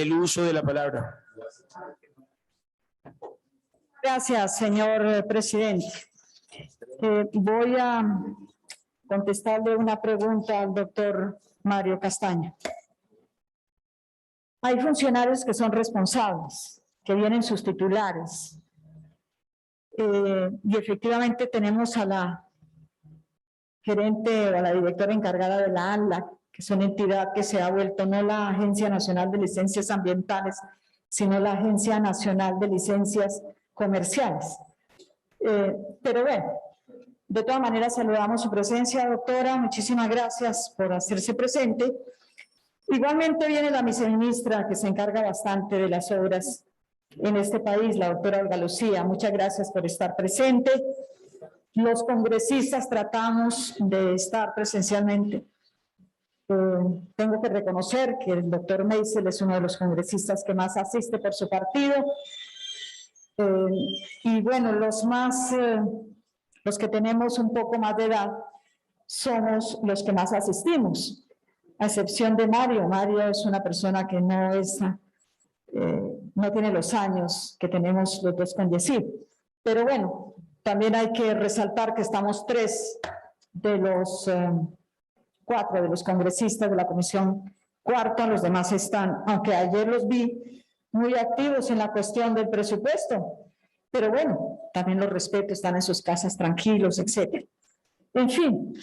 el uso de la palabra. Gracias, señor presidente. Voy a contestarle una pregunta al doctor Mario Castaño. Hay funcionarios que son responsables, que vienen sus titulares. Y efectivamente tenemos a la gerente o a la directora encargada de la ANLA, que es una entidad que se ha vuelto no la Agencia Nacional de Licencias Ambientales, sino la Agencia Nacional de Licencias Comerciales. Pero bueno, de todas maneras saludamos su presencia, doctora. Muchísimas gracias por hacerse presente. Igualmente viene la viceministra, que se encarga bastante de las obras en este país, la doctora Olga Lucía. Muchas gracias por estar presente. Los congresistas tratamos de estar presencialmente. Tengo que reconocer que el doctor Meisel es uno de los congresistas que más asiste por su partido. Y bueno, los que tenemos un poco más de edad somos los que más asistimos, a excepción de Mario. Mario es una persona que no tiene los años que tenemos los dos con Yesid. Pero bueno, también hay que resaltar que estamos 3 de los 4 de los congresistas de la Comisión Cuarta, los demás están, aunque ayer los vi muy activos en la cuestión del presupuesto, pero bueno, también los respeto, están en sus casas tranquilos, etcétera. En fin,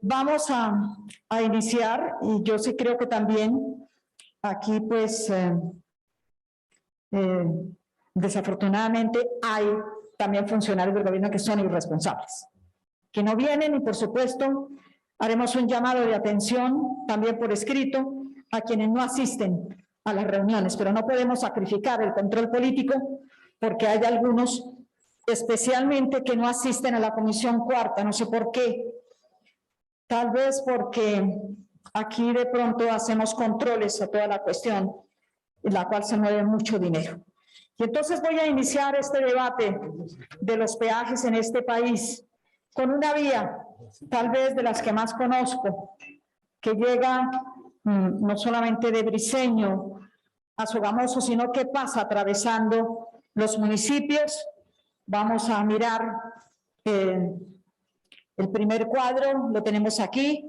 vamos a iniciar, y yo sí creo que también aquí pues desafortunadamente hay también funcionarios del gobierno que son irresponsables, que no vienen, y por supuesto haremos un llamado de atención también por escrito a quienes no asisten a las reuniones, pero no podemos sacrificar el control político porque hay algunos especialmente que no asisten a la Comisión Cuarta, no sé por qué, tal vez porque aquí de pronto hacemos controles a toda la cuestión en la cual se mueve mucho dinero. Y entonces voy a iniciar este debate de los peajes en este país con una vía, tal vez de las que más conozco, que llega no solamente de Briceño a Sogamoso, sino que pasa atravesando los municipios. Vamos a mirar el primer cuadro, lo tenemos aquí.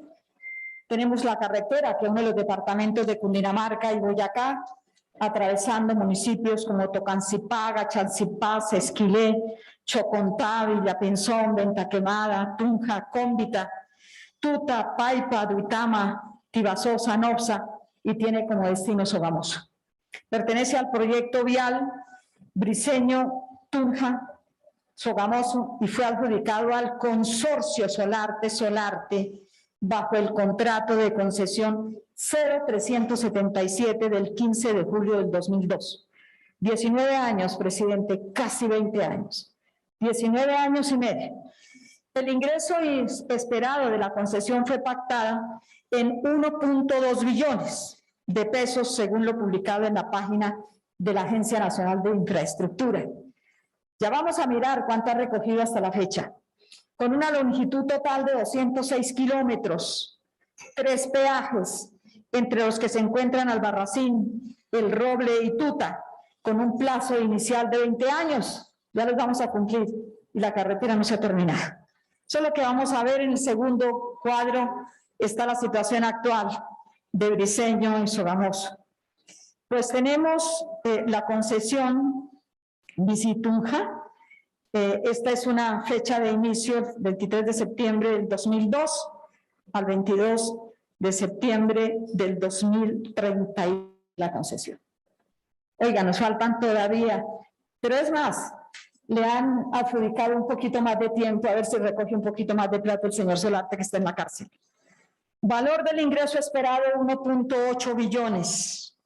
Tenemos la carretera, que es uno de los departamentos de Cundinamarca y Boyacá, atravesando municipios como Tocancipá, Chalcipá, Esquilé, Chocontá, Villapinzón, Venta Quemada, Tunja, Cómbita, Tuta, Paipa, Duitama, Tibasosa, Nopsa, y tiene como destino Sogamoso. Pertenece al proyecto vial Briceño, Tunja, Sogamoso, y fue adjudicado al consorcio Solarte bajo el contrato de concesión 0377 del 15 de julio del 2002. 19 años, presidente, casi 20 años. 19 años y medio. El ingreso esperado de la concesión fue pactada en 1.2 billones de pesos, según lo publicado en la página de la Agencia Nacional de Infraestructura. Ya vamos a mirar cuánto ha recogido hasta la fecha. Con una longitud total de 206 kilómetros, 3 peajes, entre los que se encuentran Albarracín, El Roble y Tuta, con un plazo inicial de 20 años, ya los vamos a cumplir, y la carretera no se ha terminado. Eso es lo que vamos a ver en el segundo cuadro. Está la situación actual de Briceño y Sogamoso. Pues tenemos la concesión Visitunja. Esta es una fecha de inicio, 23 de septiembre del 2002 al 22 de septiembre del 2030 la concesión. Oiga, nos faltan todavía, pero es más, le han adjudicado un poquito más de tiempo, a ver si recoge un poquito más de plata el señor Solarte, que está en la cárcel. Valor del ingreso esperado 1.8 billones.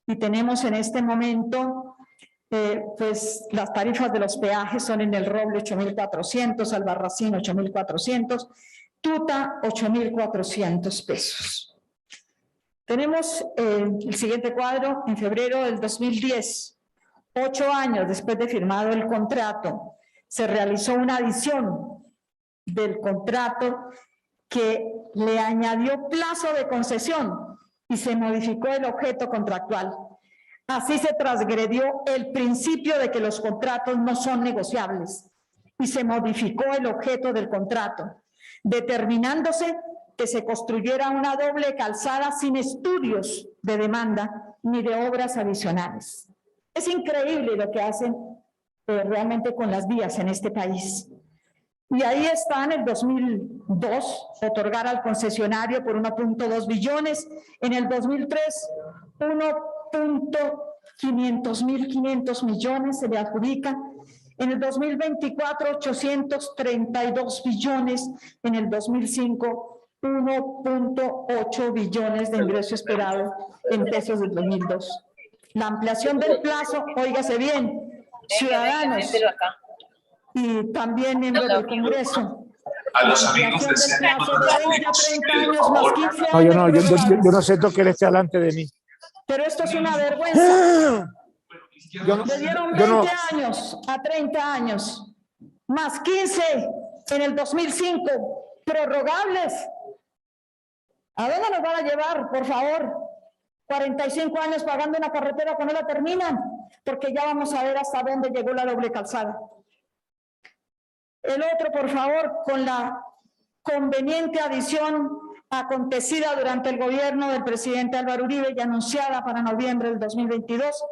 Y tenemos en este momento, pues las tarifas de los peajes son en El Roble 8.400, Albarracín 8.400, Tuta 8.400 pesos. Tenemos el siguiente cuadro. En febrero del 2010, 8 años después de firmado el contrato, se realizó una adición del contrato que le añadió plazo de concesión y se modificó el objeto contractual. Así se transgredió el principio de que los contratos no son negociables y se modificó el objeto del contrato, determinándose que se construyera una doble calzada sin estudios de demanda ni de obras adicionales. Es increíble lo que hacen realmente con las vías en este país. Y ahí está en el 2002, otorgar al concesionario por 1.2 billones, en el 2003, 1.500 millones se le adjudica, en el 2024, 832 billones, en el 2005, 1.8 billones de ingreso esperado en pesos del 2002. La ampliación del plazo, óigase bien, ciudadanos y también miembros del Congreso. A los amigos del Senado de 20 a 30 años más 15 años. No, yo no acepto que él esté delante de mí. Pero esto es una vergüenza. Le dieron 20 años a 30 años, más 15 en el 2005, prorrogables. ¿A dónde nos van a llevar, por favor? 45 años pagando una carretera que no la terminan, porque ya vamos a ver hasta dónde llegó la doble calzada. El otro, por favor, con la conveniente adición acontecida durante el gobierno del presidente Álvaro Uribe y anunciada para noviembre del 2022,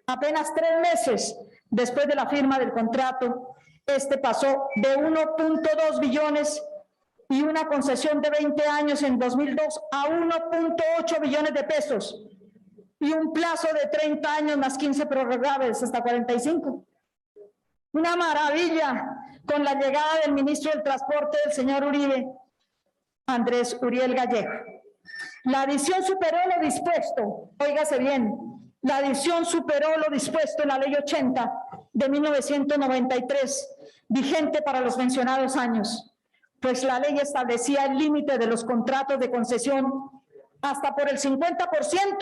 apenas 3 meses después de la firma del contrato, este pasó de 1.2 billones y una concesión de 20 años en 2002 a 1.8 billones de pesos y un plazo de 30 años más 15 prorrogables hasta 45. Una maravilla con la llegada del ministro del Transporte, el señor Uribe, Andrés Uriel Gallego. La adición superó lo dispuesto, óigase bien, la adición superó lo dispuesto en la Ley 80 de 1993, vigente para los mencionados años, pues la ley establecía el límite de los contratos de concesión hasta por el 50%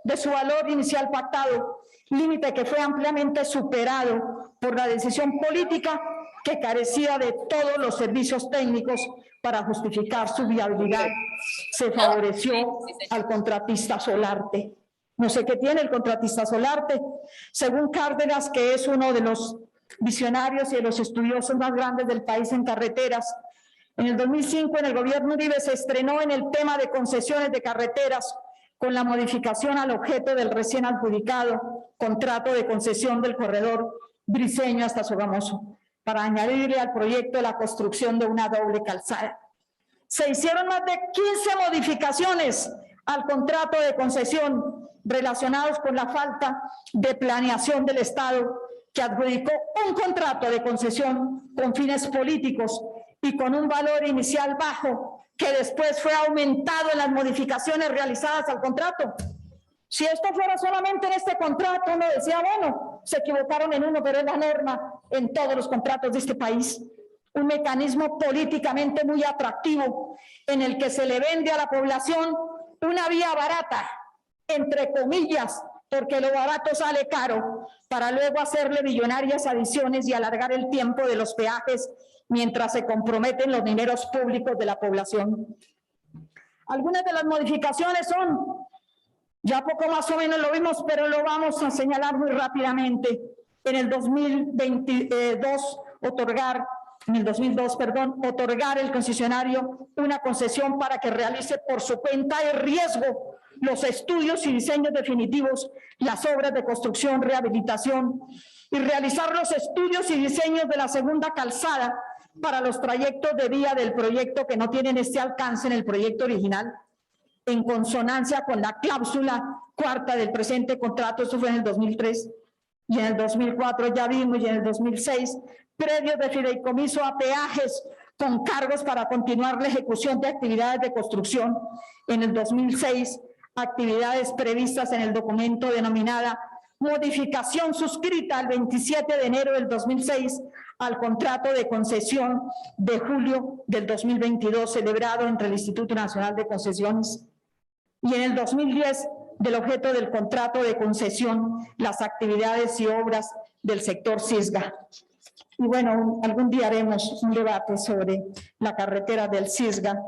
de su valor inicial pactado, límite que fue ampliamente superado por la decisión política que carecía de todos los servicios técnicos para justificar su viabilidad. Se favoreció al contratista Solarte. No sé qué tiene el contratista Solarte. Según Cárdenas, que es uno de los visionarios y de los estudiosos más grandes del país en carreteras, en el 2005, en el gobierno Uribe, se estrenó en el tema de concesiones de carreteras con la modificación al objeto del recién adjudicado contrato de concesión del corredor Briceño hasta Sogamoso, para añadirle al proyecto la construcción de una doble calzada. Se hicieron más de 15 modificaciones al contrato de concesión relacionados con la falta de planeación del Estado, que adjudicó un contrato de concesión con fines políticos y con un valor inicial bajo, que después fue aumentado en las modificaciones realizadas al contrato. Si esto fuera solamente en este contrato, uno decía, bueno, se equivocaron en uno, pero es la norma en todos los contratos de este país. Un mecanismo políticamente muy atractivo en el que se le vende a la población una vía barata, entre comillas, porque lo barato sale caro, para luego hacerle millonarias adiciones y alargar el tiempo de los peajes mientras se comprometen los dineros públicos de la población. Algunas de las modificaciones son, ya poco más o menos lo vimos, pero lo vamos a señalar muy rápidamente. En el 2002, otorgar el concesionario una concesión para que realice por su cuenta y riesgo los estudios y diseños definitivos, las obras de construcción, rehabilitación y realizar los estudios y diseños de la segunda calzada para los trayectos de vía del proyecto que no tienen este alcance en el proyecto original, en consonancia con la cláusula cuarta del presente contrato. Eso fue en el 2003, y en el 2004 ya vimos, y en el 2006, predios de fideicomiso a peajes con cargos para continuar la ejecución de actividades de construcción. En el 2006, actividades previstas en el documento denominada modificación suscrita el 27 de enero del 2006 al contrato de concesión de julio del 2022 celebrado entre el Instituto Nacional de Concesiones, y en el 2010 del objeto del contrato de concesión, las actividades y obras del sector Cisga. Y bueno, algún día haremos un debate sobre la carretera del Cisga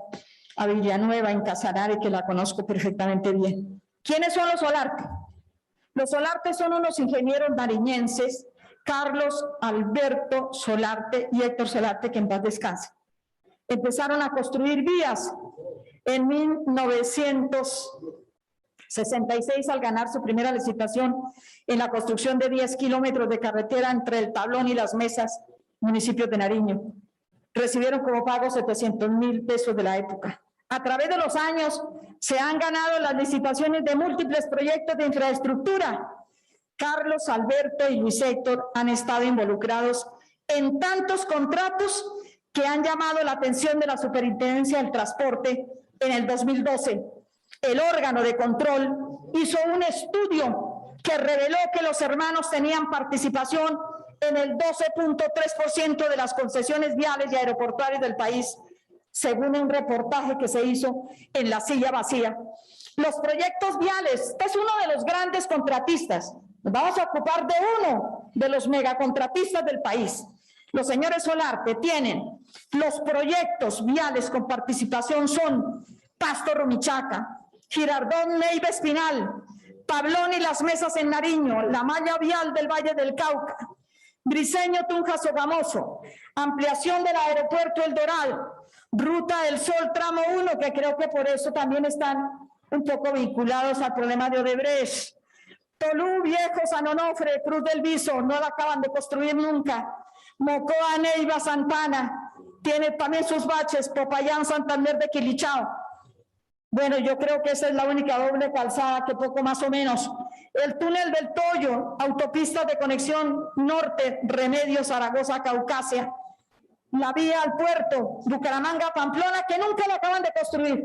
a Villanueva en Casanare, que la conozco perfectamente bien. ¿Quiénes son los Solarte? Los Solarte son unos ingenieros nariñenses, Carlos Alberto Solarte y Héctor Solarte, que en paz descanse. Empezaron a construir vías en 1966 al ganar su primera licitación en la construcción de 10 kilómetros de carretera entre el Tablón y Las Mesas, municipios de Nariño. Recibieron como pago 700.000 pesos de la época. A través de los años se han ganado las licitaciones de múltiples proyectos de infraestructura. Carlos Alberto y Luis Héctor han estado involucrados en tantos contratos que han llamado la atención de la Superintendencia del Transporte. En el 2012, el órgano de control hizo un estudio que reveló que los hermanos tenían participación en el 12.3% de las concesiones viales y aeroportuarias del país, según un reportaje que se hizo en La Silla Vacía. Los proyectos viales, este es uno de los grandes contratistas. Nos vamos a ocupar de uno de los megacontratistas del país. Los señores Solarte tienen los proyectos viales con participación son Pasto Rumichaca, Girardón Neiva Espinal, Tablón y Las Mesas en Nariño, la malla vial del Valle del Cauca, Briceño Tunja Sogamoso, ampliación del aeropuerto El Dorado, Ruta del Sol tramo 1, que creo que por eso también están un poco vinculados al problema de Odebrecht, Tolú, Viejo, San Onofre, Cruz del Viso, no la acaban de construir nunca, Mocoa, Neiva, Santana, tiene también sus baches, Popayán, Santander de Quilichao. Bueno, yo creo que esa es la única doble calzada que poco más o menos. El túnel del Toyo, autopistas de conexión norte, Remedio, Zaragoza, Caucasia. La vía al puerto, Bucaramanga, Pamplona, que nunca la acaban de construir.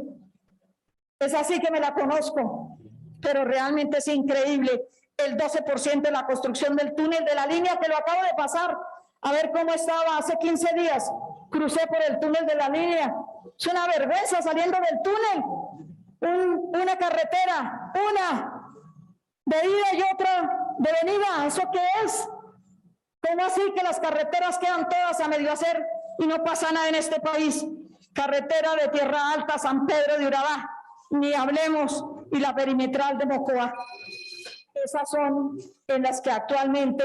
Es así que me la conozco, pero realmente es increíble. El 12% de la construcción del túnel de la línea, que lo acabo de pasar, a ver cómo estaba hace 15 días. Crucé por el túnel de la línea. Es una vergüenza saliendo del túnel. Una carretera, una de ida y otra de venida. ¿Eso qué es? ¿Cómo así que las carreteras quedan todas a medio hacer y no pasa nada en este país? Carretera de Tierra Alta, San Pedro de Urabá, ni hablemos, y la perimetral de Mocoa. Esas son en las que actualmente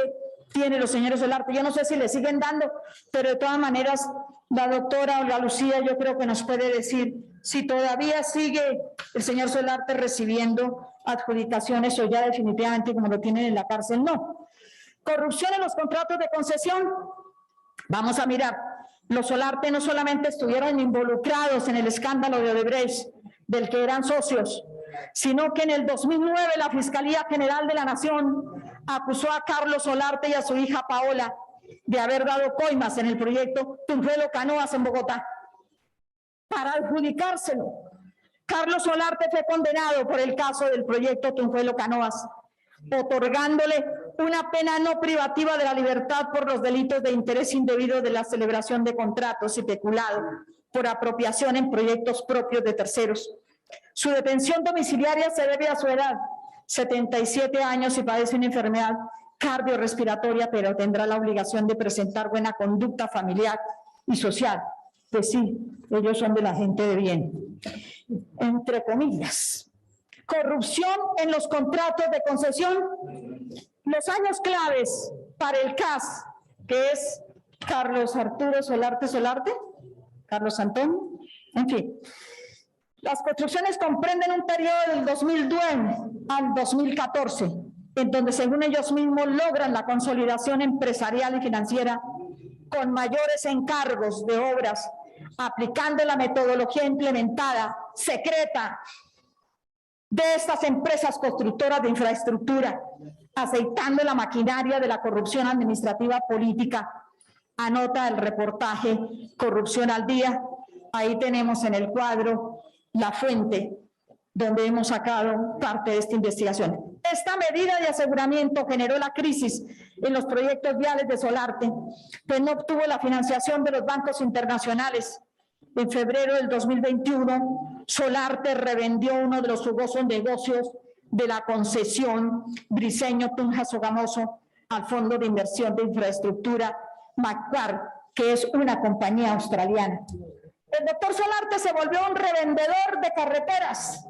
tienen los señores Solarte. Yo no sé si le siguen dando, pero de todas maneras la doctora Olga Lucía yo creo que nos puede decir si todavía sigue el señor Solarte recibiendo adjudicaciones o ya definitivamente como lo tienen en la cárcel, no. Corrupción en los contratos de concesión. Vamos a mirar, los Solarte no solamente estuvieron involucrados en el escándalo de Odebrecht, del que eran socios, sino que en el 2009 la Fiscalía General de la Nación acusó a Carlos Solarte y a su hija Paola de haber dado coimas en el proyecto Tunjuelo Canoas en Bogotá para adjudicárselo. Carlos Solarte fue condenado por el caso del proyecto Tunjuelo Canoas, otorgándole una pena no privativa de la libertad por los delitos de interés indebido de la celebración de contratos y peculado por apropiación en proyectos propios de terceros. Su detención domiciliaria se debe a su edad, 77 años, y padece una enfermedad cardiorrespiratoria, pero tendrá la obligación de presentar buena conducta familiar y social. Pues sí, ellos son de la gente de bien, entre comillas. Corrupción en los contratos de concesión. Los años claves para el CAS, que es Carlos Arturo Solarte, Carlos Antonio, en fin. Las construcciones comprenden un periodo del 2009 al 2014, en donde según ellos mismos logran la consolidación empresarial y financiera con mayores encargos de obras, aplicando la metodología implementada, secreta, de estas empresas constructoras de infraestructura, aceitando la maquinaria de la corrupción administrativa política. Anota el reportaje Corrupción al Día. Ahí tenemos en el cuadro la fuente donde hemos sacado parte de esta investigación. Esta medida de aseguramiento generó la crisis en los proyectos viales de Solarte, pues no obtuvo la financiación de los bancos internacionales. En febrero del 2021, Solarte revendió uno de los jugosos negocios de la concesión Briceño Tunja Sogamoso al Fondo de Inversión de Infraestructura Macquarie, que es una compañía australiana. El doctor Solarte se volvió un revendedor de carreteras.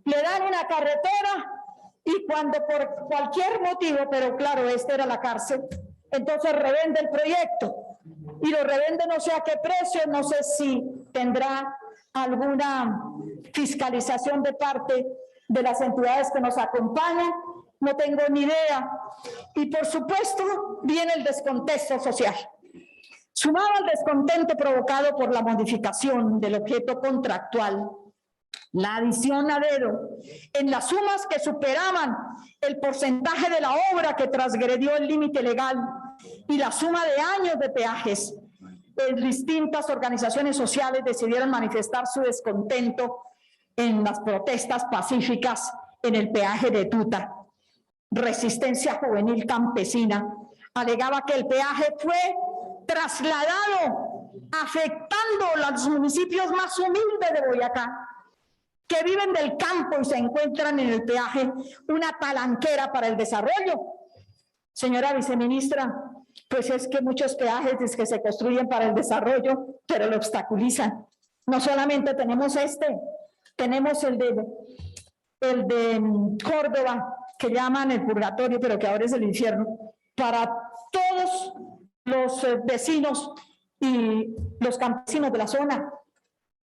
Le dan una carretera Y cuando por cualquier motivo, pero claro, esta era la cárcel, entonces revende el proyecto. Y lo revende no sé a qué precio, no sé si tendrá alguna fiscalización de parte de las entidades que nos acompañan, no tengo ni idea. Y por supuesto viene el descontento social. Sumado al descontento provocado por la modificación del objeto contractual, la adición a dedo en las sumas que superaban el porcentaje de la obra que transgredió el límite legal y la suma de años de peajes, distintas organizaciones sociales decidieron manifestar su descontento en las protestas pacíficas en el peaje de Tuta. Resistencia Juvenil Campesina alegaba que el peaje fue trasladado afectando a los municipios más humildes de Boyacá, que viven del campo y se encuentran en el peaje, una palanquera para el desarrollo. Señora viceministra, pues es que muchos peajes es que se construyen para el desarrollo, pero lo obstaculizan. No solamente tenemos tenemos el de Córdoba, que llaman el purgatorio, pero que ahora es el infierno, para todos los vecinos y los campesinos de la zona.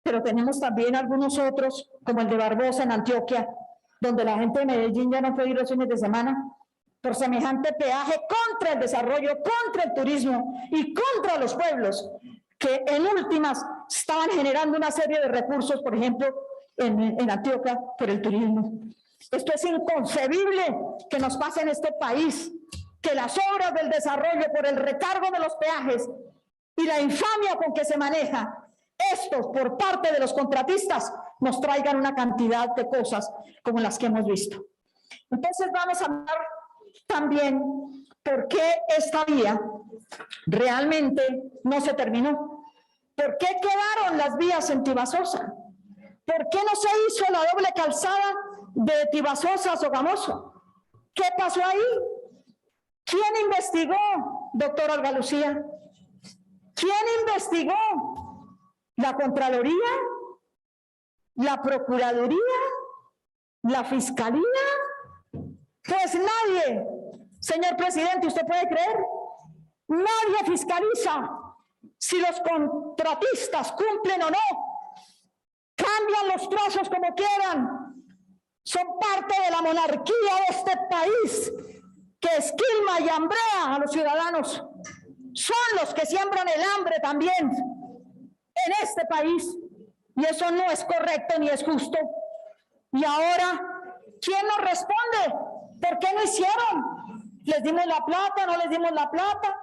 Pero tenemos también algunos otros, como el de Barbosa en Antioquia, donde la gente de Medellín ya no puede ir los fines de semana por semejante peaje contra el desarrollo, contra el turismo y contra los pueblos, que en últimas estaban generando una serie de recursos, por ejemplo, en Antioquia, por el turismo. Esto es inconcebible que nos pase en este país, que las obras del desarrollo por el recargo de los peajes y la infamia con que se maneja estos por parte de los contratistas nos traigan una cantidad de cosas como las que hemos visto. Entonces vamos a hablar también por qué esta vía realmente no se terminó. ¿Por qué quedaron las vías en Tibasosa? ¿Por qué no se hizo la doble calzada de Tibasosa a Sogamoso? ¿Qué pasó ahí? ¿Quién investigó, doctor Olga Lucía? ¿Quién investigó? ¿La Contraloría? ¿La Procuraduría? ¿La Fiscalía? Pues nadie, señor presidente, ¿usted puede creer? Nadie fiscaliza si los contratistas cumplen o no. Cambian los trazos como quieran. Son parte de la monarquía de este país que esquilma y hambrea a los ciudadanos. Son los que siembran el hambre también en este país. Y eso no es correcto ni es justo. Y ahora, ¿quién nos responde? ¿Por qué no hicieron? ¿Les dimos la plata? ¿No les dimos la plata?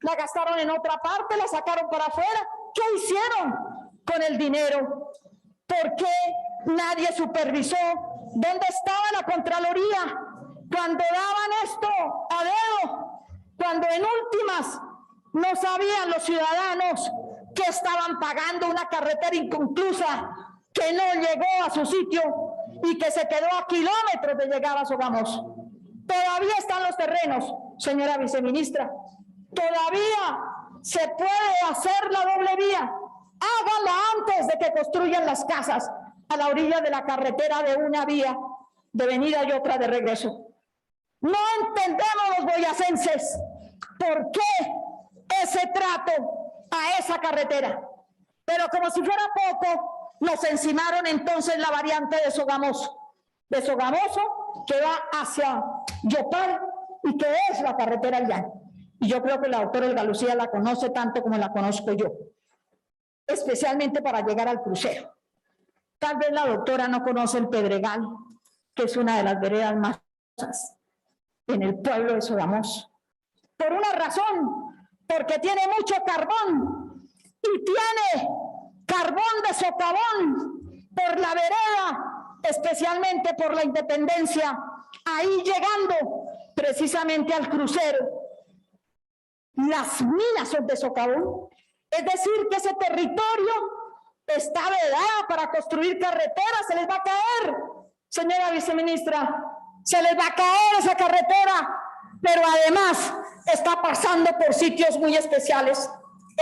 ¿La gastaron en otra parte? ¿La sacaron para afuera? ¿Qué hicieron con el dinero? ¿Por qué nadie supervisó? ¿Dónde estaba la Contraloría cuando daban esto a dedo? Cuando en últimas no sabían los ciudadanos que estaban pagando una carretera inconclusa que no llegó a su sitio y que se quedó a kilómetros de llegar a Sogamoso. Todavía están los terrenos, señora viceministra. Todavía se puede hacer la doble vía. Háganla antes de que construyan las casas a la orilla de la carretera de una vía de venida y otra de regreso. No entendemos los boyacenses por qué ese trato a esa carretera. Pero como si fuera poco, nos encimaron entonces la variante de Sogamoso. De Sogamoso que va hacia Yopal y que es la carretera al llano. Y yo creo que la doctora Olga Lucía la conoce tanto como la conozco yo, especialmente para llegar al crucero. Tal vez la doctora no conoce el Pedregal, que es una de las veredas más famosas en el pueblo de Sogamoso. Por una razón, porque tiene mucho carbón y tiene carbón de socavón por la vereda, especialmente por la Independencia, ahí llegando precisamente al crucero. Las minas son de socavón, es decir, que ese territorio está vedado para construir carreteras. Se les va a caer, señora viceministra, se les va a caer esa carretera, pero además está pasando por sitios muy especiales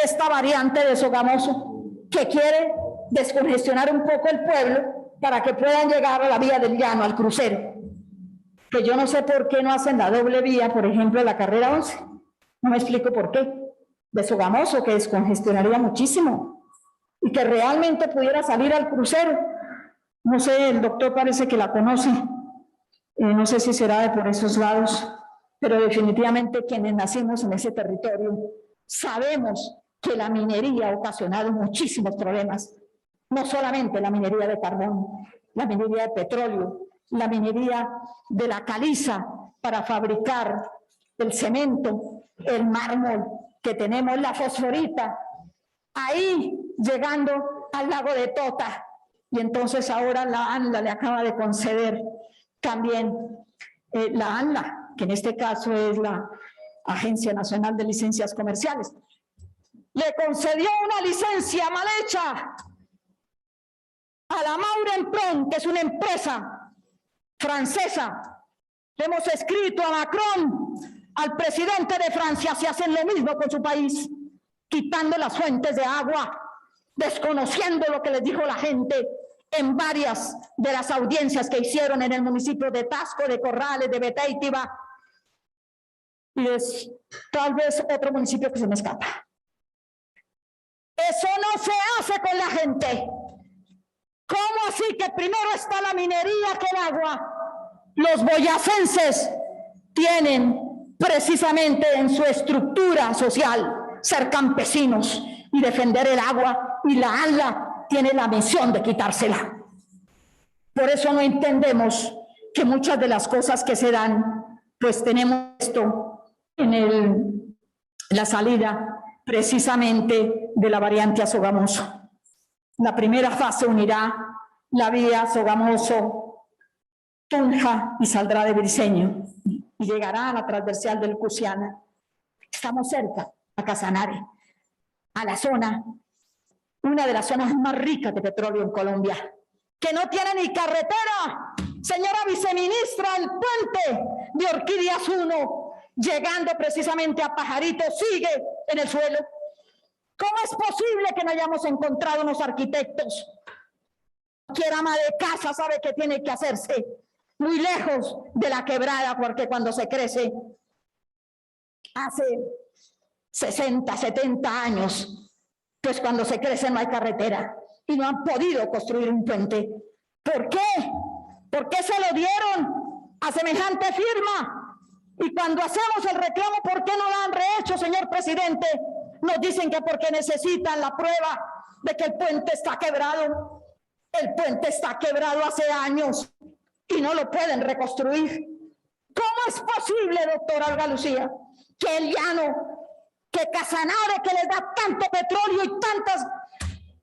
esta variante de Sogamoso que quiere descongestionar un poco el pueblo para que puedan llegar a la vía del llano, al crucero. que yo no sé por qué no hacen la doble vía, por ejemplo, la carrera 11. No me explico por qué. De Sogamoso, que descongestionaría muchísimo y que realmente pudiera salir al crucero. No sé, el doctor parece que la conoce. No sé si será de por esos lados, pero definitivamente quienes nacimos en ese territorio sabemos que la minería ha ocasionado muchísimos problemas. No solamente la minería de carbón, la minería de petróleo, la minería de la caliza para fabricar el cemento, el mármol que tenemos, la fosforita, ahí llegando al lago de Tota. Y entonces ahora la ANLA le acaba de conceder también la ANLA, que en este caso es la Agencia Nacional de Licencias Comerciales, le concedió una licencia mal hecha a la Maurenpron, que es una empresa francesa. Le hemos escrito a Macron, al presidente de Francia, si hacen lo mismo con su país, quitando las fuentes de agua, desconociendo lo que les dijo la gente en varias de las audiencias que hicieron en el municipio de Tasco, de Corrales, de Betéitiva, y es tal vez otro municipio que se me escapa. Eso no se hace con la gente. ¿Cómo así que primero está la minería que el agua? Los boyacenses tienen precisamente en su estructura social ser campesinos y defender el agua, y la ANLA tiene la misión de quitársela. Por eso no entendemos que muchas de las cosas que se dan, pues tenemos esto en la salida precisamente de la variante a Sogamoso. La primera fase unirá la vía Sogamoso-Tunja y saldrá de Briceño y llegará a la transversal del Cusiana. Estamos cerca a Casanare, a la zona, una de las zonas más ricas de petróleo en Colombia, que no tiene ni carretera. Señora viceministra, el puente de Orquídeas 1, llegando precisamente a Pajarito, sigue en el suelo. ¿Cómo es posible que no hayamos encontrado unos arquitectos? Cualquier ama de casa sabe que tiene que hacerse muy lejos de la quebrada, porque cuando se crece, hace 60, 70 años, pues cuando se crece no hay carretera y no han podido construir un puente. ¿Por qué? ¿Por qué se lo dieron a semejante firma? Y cuando hacemos el reclamo, ¿por qué no lo han rehecho, señor presidente? Nos dicen que porque necesitan la prueba de que el puente está quebrado. El puente está quebrado hace años y no lo pueden reconstruir. ¿Cómo es posible, doctora Olga Lucía, que el llano, que Casanare, que les da tanto petróleo y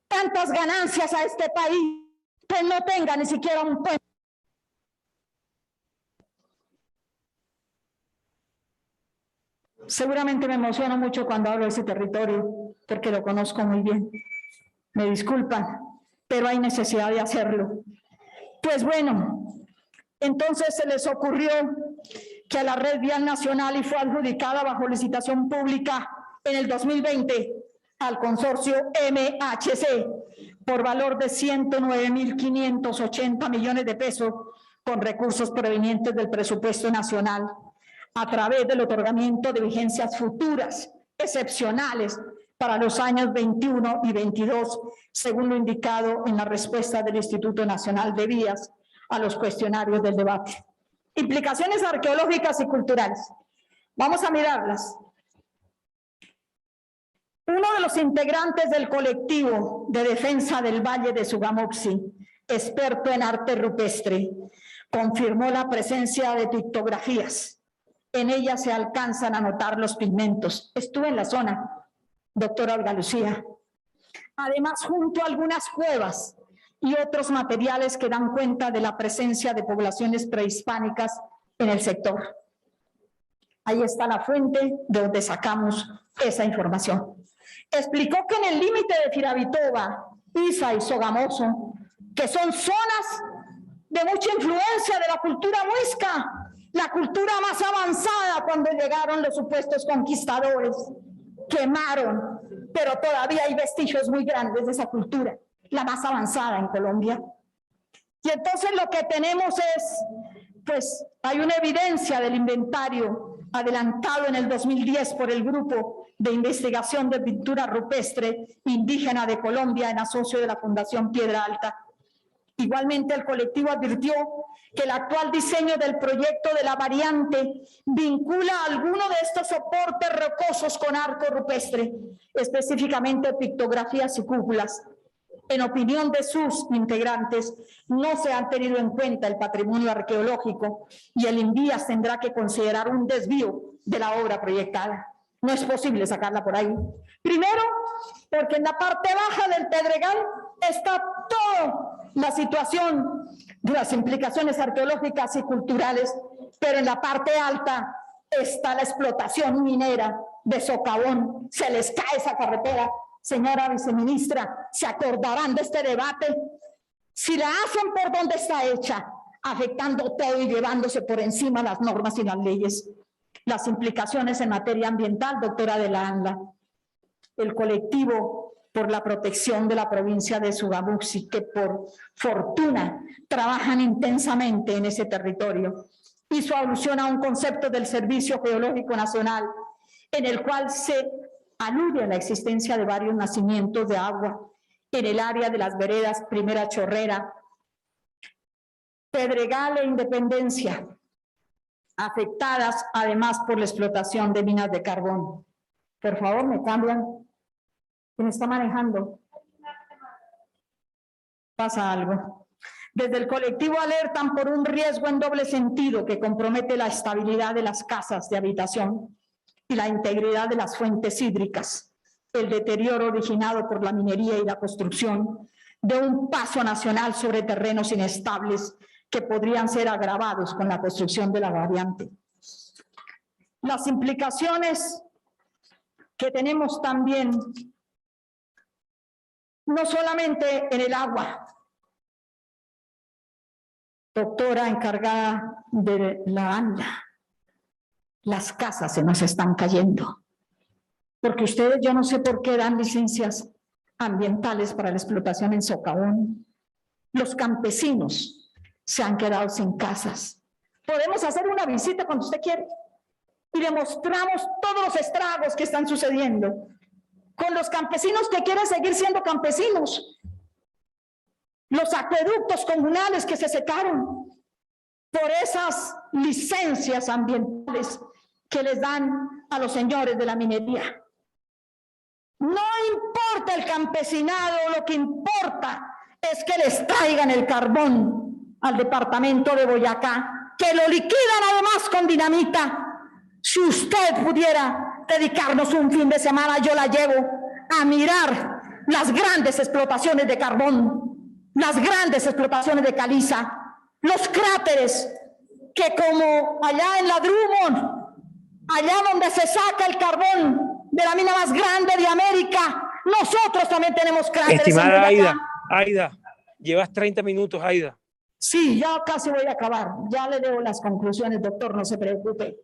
tantas ganancias a este país, pues no tenga ni siquiera un puente? Seguramente me emociono mucho cuando hablo de ese territorio, porque lo conozco muy bien. Me disculpan, pero hay necesidad de hacerlo. Pues bueno, entonces se les ocurrió que a la Red Vial Nacional, y fue adjudicada bajo licitación pública en el 2020 al consorcio MHC por valor de 109.580 millones de pesos con recursos provenientes del presupuesto nacional, a través del otorgamiento de vigencias futuras excepcionales para los años 21 y 22, según lo indicado en la respuesta del Instituto Nacional de Vías a los cuestionarios del debate. Implicaciones arqueológicas y culturales. Vamos a mirarlas. Uno de los integrantes del colectivo de defensa del Valle de Sogamoxi, experto en arte rupestre, confirmó la presencia de pictografías. En ellas se alcanzan a notar los pigmentos. Estuve en la zona, doctora Olga Lucía. Además, junto a algunas cuevas y otros materiales que dan cuenta de la presencia de poblaciones prehispánicas en el sector. Ahí está la fuente de donde sacamos esa información. Explicó que en el límite de Firavitoba, Isa y Sogamoso, que son zonas de mucha influencia de la cultura muisca, la cultura más avanzada cuando llegaron los supuestos conquistadores, quemaron, pero todavía hay vestigios muy grandes de esa cultura, la más avanzada en Colombia. Y entonces lo que tenemos es pues hay una evidencia del inventario adelantado en el 2010 por el Grupo de Investigación de Pintura Rupestre Indígena de Colombia en asocio de la Fundación Piedra Alta. Igualmente, el colectivo advirtió que el actual diseño del proyecto de la variante vincula alguno de estos soportes rocosos con arco rupestre, específicamente pictografías y cúpulas. En opinión de sus integrantes, no se han tenido en cuenta el patrimonio arqueológico y el INVIAS tendrá que considerar un desvío de la obra proyectada. No es posible sacarla por ahí. Primero, porque en la parte baja del Pedregal está toda la situación de las implicaciones arqueológicas y culturales, pero en la parte alta está la explotación minera de socavón. Se les cae esa carretera. Señora viceministra, ¿se acordarán de este debate? Si la hacen por donde está hecha, afectando todo y llevándose por encima las normas y las leyes. Las implicaciones en materia ambiental, doctora de la ANLA. El colectivo por la protección de la provincia de Sogamuxi, que por fortuna trabajan intensamente en ese territorio, hizo alusión a un concepto del Servicio Geológico Nacional, en el cual se alude a la existencia de varios nacimientos de agua en el área de las veredas Primera Chorrera, Pedregal e Independencia, afectadas además por la explotación de minas de carbón. Por favor, me cambian. ¿Quién está manejando? Pasa algo. Desde el colectivo alertan por un riesgo en doble sentido que compromete la estabilidad de las casas de habitación y la integridad de las fuentes hídricas, el deterioro originado por la minería y la construcción de un paso nacional sobre terrenos inestables que podrían ser agravados con la construcción de la variante. Las implicaciones que tenemos también, no solamente en el agua. Doctora encargada de la ANLA, las casas se nos están cayendo, porque ustedes, yo no sé por qué dan licencias ambientales para la explotación en socavón. Los campesinos se han quedado sin casas. Podemos hacer una visita cuando usted quiere y le mostramos todos los estragos que están sucediendo con los campesinos que quieren seguir siendo campesinos, los acueductos comunales que se secaron por esas licencias ambientales que les dan a los señores de la minería. No importa el campesinado, lo que importa es que les traigan el carbón al departamento de Boyacá, que lo liquidan además con dinamita. Si usted pudiera dedicarnos un fin de semana, yo la llevo a mirar las grandes explotaciones de carbón, las grandes explotaciones de caliza, los cráteres que como allá en la Drummond, allá donde se saca el carbón de la mina más grande de América, nosotros también tenemos cráteres. Estimada Aida, llevas 30 minutos, Aida. Sí, ya casi voy a acabar. Ya le debo las conclusiones, doctor, no se preocupe.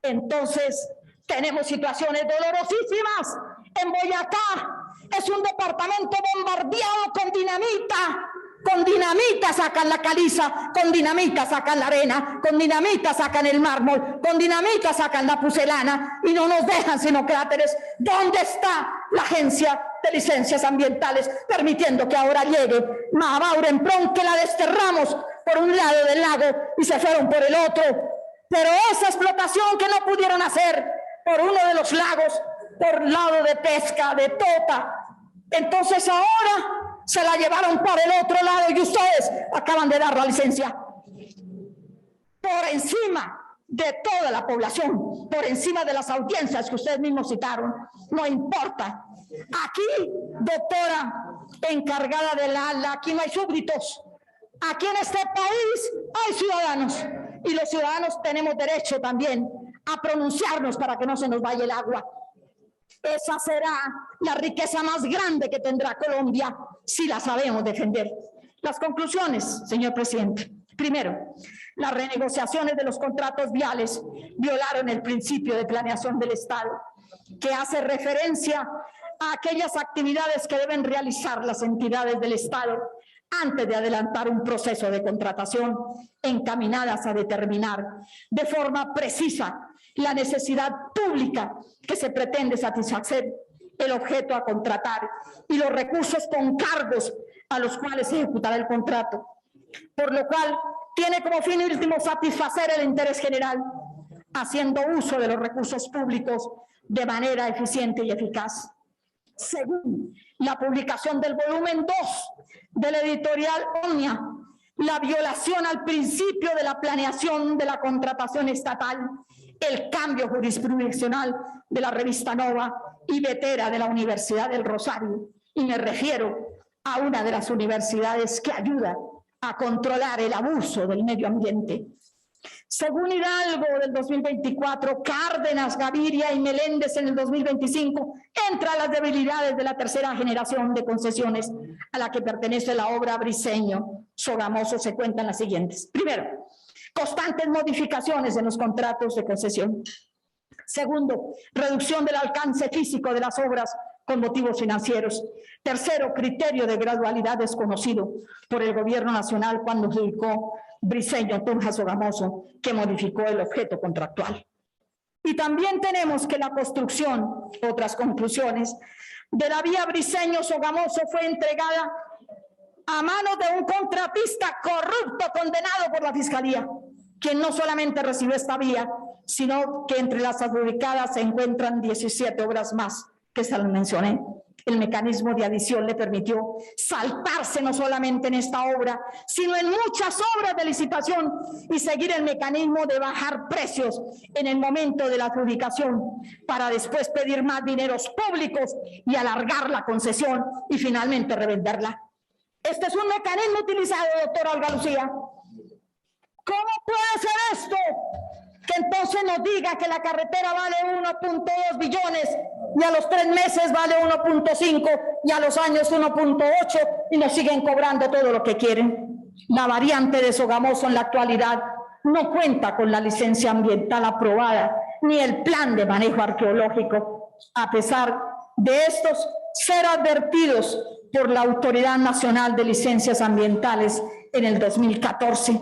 Entonces, tenemos situaciones dolorosísimas en Boyacá. Es un departamento bombardeado con dinamita. Con dinamita sacan la caliza, con dinamita sacan la arena, con dinamita sacan el mármol, con dinamita sacan la pucelana y no nos dejan sino cráteres. ¿Dónde está la agencia de licencias ambientales permitiendo que ahora llegue Mahabaurenpron, que la desterramos por un lado del lago y se fueron por el otro? Pero esa explotación que no pudieron hacer por uno de los lagos, por el lado de pesca, de Tota, entonces ahora se la llevaron por el otro lado y ustedes acaban de dar la licencia. Por encima de toda la población, por encima de las audiencias que ustedes mismos citaron, no importa. Aquí, doctora encargada de la aquí no hay súbditos. Aquí en este país hay ciudadanos y los ciudadanos tenemos derecho también a pronunciarnos para que no se nos vaya el agua. Esa será la riqueza más grande que tendrá Colombia si la sabemos defender. Las conclusiones, señor presidente. Primero, las renegociaciones de los contratos viales violaron el principio de planeación del Estado, que hace referencia a aquellas actividades que deben realizar las entidades del Estado antes de adelantar un proceso de contratación encaminadas a determinar de forma precisa la necesidad pública que se pretende satisfacer, el objeto a contratar y los recursos con cargos a los cuales se ejecutará el contrato, por lo cual tiene como fin último satisfacer el interés general, haciendo uso de los recursos públicos de manera eficiente y eficaz. Según la publicación del volumen 2 de la editorial Omnia, la violación al principio de la planeación de la contratación estatal, el cambio jurisprudencial de la revista Nova y Vetera de la Universidad del Rosario, y me refiero a una de las universidades que ayuda a controlar el abuso del medio ambiente. Según Hidalgo del 2024, Cárdenas, Gaviria y Meléndez en el 2025, entre las debilidades de la tercera generación de concesiones a la que pertenece la obra Briceño Sogamoso se cuentan las siguientes. Primero, constantes modificaciones en los contratos de concesión. Segundo, reducción del alcance físico de las obras con motivos financieros. Tercero, criterio de gradualidad desconocido por el gobierno nacional cuando adjudicó Briceño Tunja Sogamoso, que modificó el objeto contractual. Y también tenemos que la construcción, otras conclusiones, de la vía Briceño Sogamoso fue entregada a manos de un contratista corrupto condenado por la Fiscalía, quien no solamente recibió esta vía, sino que entre las adjudicadas se encuentran 17 obras más que se las mencioné. El mecanismo de adición le permitió saltarse no solamente en esta obra, sino en muchas obras de licitación y seguir el mecanismo de bajar precios en el momento de la adjudicación para después pedir más dineros públicos y alargar la concesión y finalmente revenderla. Este es un mecanismo utilizado, doctora Olga Lucía. ¿Cómo puede ser esto? Que entonces nos diga que la carretera vale 1.2 billones y a los 3 meses vale 1.5 y a los años 1.8 y nos siguen cobrando todo lo que quieren. La variante de Sogamoso en la actualidad no cuenta con la licencia ambiental aprobada ni el plan de manejo arqueológico, a pesar de estos ser advertidos por la Autoridad Nacional de Licencias Ambientales en el 2014.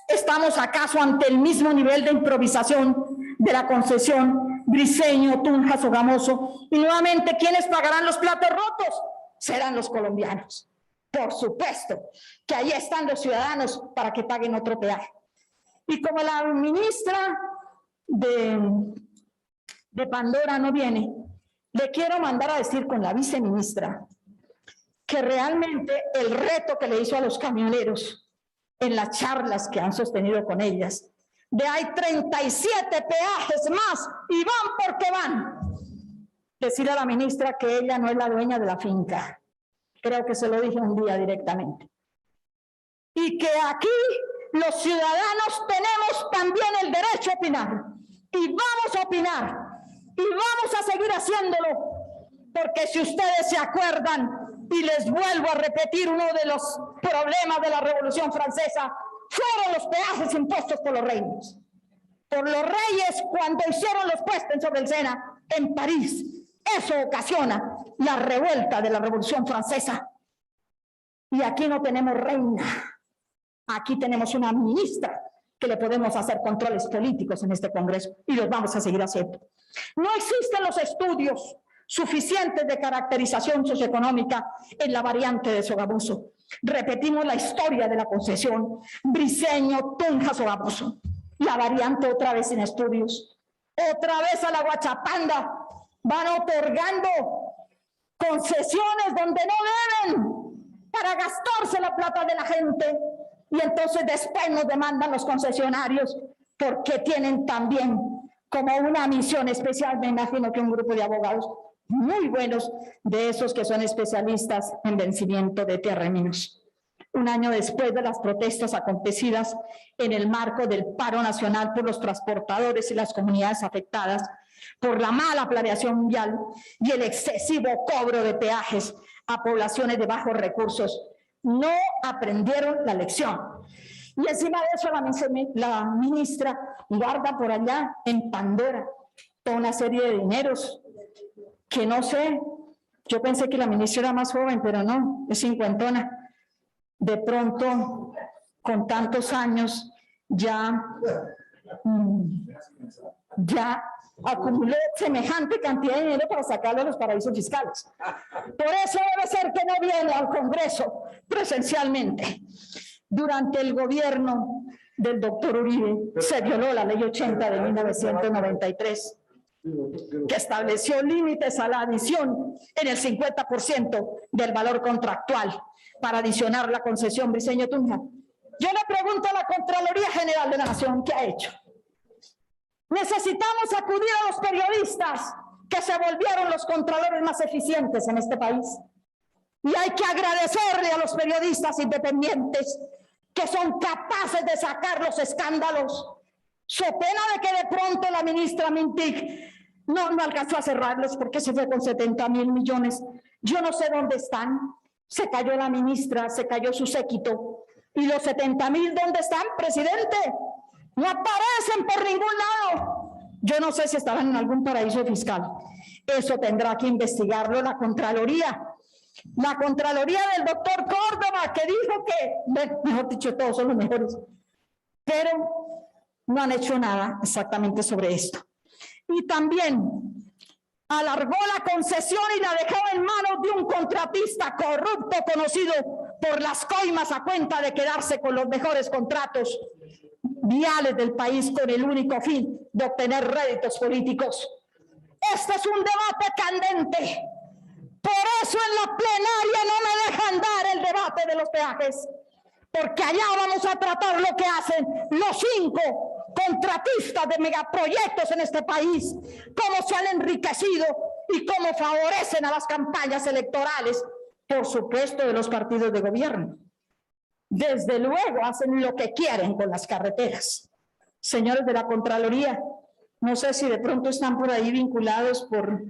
¿Estamos acaso ante el mismo nivel de improvisación de la concesión Briceño Tunja Sogamoso? Y nuevamente, ¿quiénes pagarán los platos rotos? Serán los colombianos. Por supuesto que ahí están los ciudadanos para que paguen otro peaje. Y como la ministra de Pandora no viene, le quiero mandar a decir con la viceministra que realmente el reto que le hizo a los camioneros en las charlas que han sostenido con ellas, de hay 37 peajes más y van porque van. Decirle a la ministra que ella no es la dueña de la finca. Creo que se lo dije un día directamente. Y que aquí los ciudadanos tenemos también el derecho a opinar. Y vamos a opinar. Y vamos a seguir haciéndolo. Porque si ustedes se acuerdan, y les vuelvo a repetir, uno de los problemas de la Revolución Francesa fueron los peajes impuestos por los reyes. Por los reyes cuando hicieron los puestos sobre el Sena en París. Eso ocasiona la revuelta de la Revolución Francesa. Y aquí no tenemos reina. Aquí tenemos una ministra que le podemos hacer controles políticos en este Congreso y los vamos a seguir haciendo. No existen los estudios suficientes de caracterización socioeconómica en la variante de Sogamoso. Repetimos la historia de la concesión Briceño Tunja Sogamoso. La variante otra vez sin estudios. Otra vez a la guachapanda. Van otorgando concesiones donde no deben para gastarse la plata de la gente. Y entonces después nos demandan los concesionarios porque tienen también como una misión especial, me imagino que un grupo de abogados muy buenos, de esos que son especialistas en vencimiento de terrenos. Un año después de las protestas acontecidas en el marco del paro nacional por los transportadores y las comunidades afectadas por la mala planeación vial y el excesivo cobro de peajes a poblaciones de bajos recursos, no aprendieron la lección. Y encima de eso la ministra guarda por allá en Pandora toda una serie de dineros que no sé, yo pensé que la ministra era más joven, pero no, es cincuentona. de pronto, con tantos años, ya acumuló semejante cantidad de dinero para sacarlo de los paraísos fiscales. Por eso debe ser que no viene al Congreso presencialmente. Durante el gobierno del doctor Uribe se violó la Ley 80 de 1993, que estableció límites a la adición en el 50% del valor contractual para adicionar la concesión Briceño Tunja. Yo le pregunto a la Contraloría General de la Nación, ¿qué ha hecho? Necesitamos acudir a los periodistas que se volvieron los contralores más eficientes en este país. Y hay que agradecerle a los periodistas independientes que son capaces de sacar los escándalos. So pena de que de pronto la ministra Mintic no alcanzó a cerrarlos porque se fue con 70.000 millones. Yo no sé dónde están. Se cayó la ministra, se cayó su séquito. ¿Y los 70.000 dónde están, presidente? No aparecen por ningún lado. Yo no sé si estaban en algún paraíso fiscal. Eso tendrá que investigarlo la Contraloría. La Contraloría del doctor Córdoba, que dijo que, bueno, mejor dicho, todos son los mejores. Pero no han hecho nada exactamente sobre esto. Y también alargó la concesión y la dejó en manos de un contratista corrupto conocido por las coimas a cuenta de quedarse con los mejores contratos viales del país con el único fin de obtener réditos políticos. Este es un debate candente. Por eso en la plenaria no me dejan dar el debate de los peajes, porque allá vamos a tratar lo que hacen los 5 contratistas de megaproyectos en este país, cómo se han enriquecido y cómo favorecen a las campañas electorales, por supuesto, de los partidos de gobierno. Desde luego hacen lo que quieren con las carreteras. Señores de la Contraloría, no sé si de pronto están por ahí vinculados por...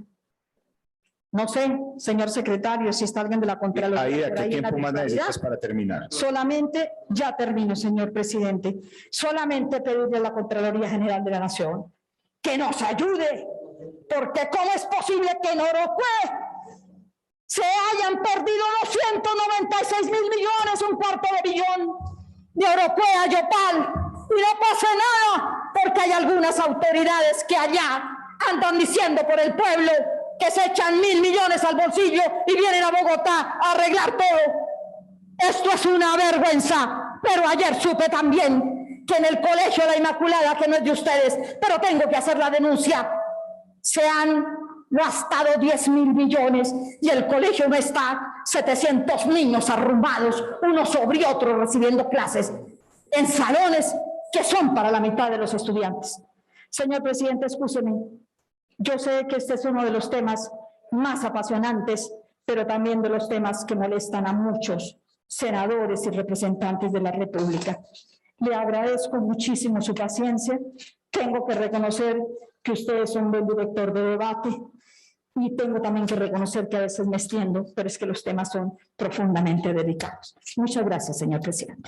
No sé, señor secretario, si está alguien de la Contraloría. Aida, ¿qué tiempo más necesitas para terminar? Solamente, ya termino, señor presidente, solamente pedirle a la Contraloría General de la Nación que nos ayude, porque ¿cómo es posible que en Orocue se hayan perdido 296.000 millones, un cuarto de billón, de Orocue a Yopal, y no pasa nada, porque hay algunas autoridades que allá andan diciendo por el pueblo que se echan 1.000 millones al bolsillo y vienen a Bogotá a arreglar todo. Esto es una vergüenza. Pero ayer supe también que en el Colegio La Inmaculada, que no es de ustedes, pero tengo que hacer la denuncia, se han gastado 10.000 millones y el colegio no está, 700 niños arrumbados, unos sobre otros recibiendo clases en salones que son para la mitad de los estudiantes. Señor presidente, excúseme. Yo sé que este es uno de los temas más apasionantes, pero también de los temas que molestan a muchos senadores y representantes de la República. Le agradezco muchísimo su paciencia. Tengo que reconocer que usted es un buen director de debate y tengo también que reconocer que a veces me extiendo, pero es que los temas son profundamente delicados. Muchas gracias, señor presidente.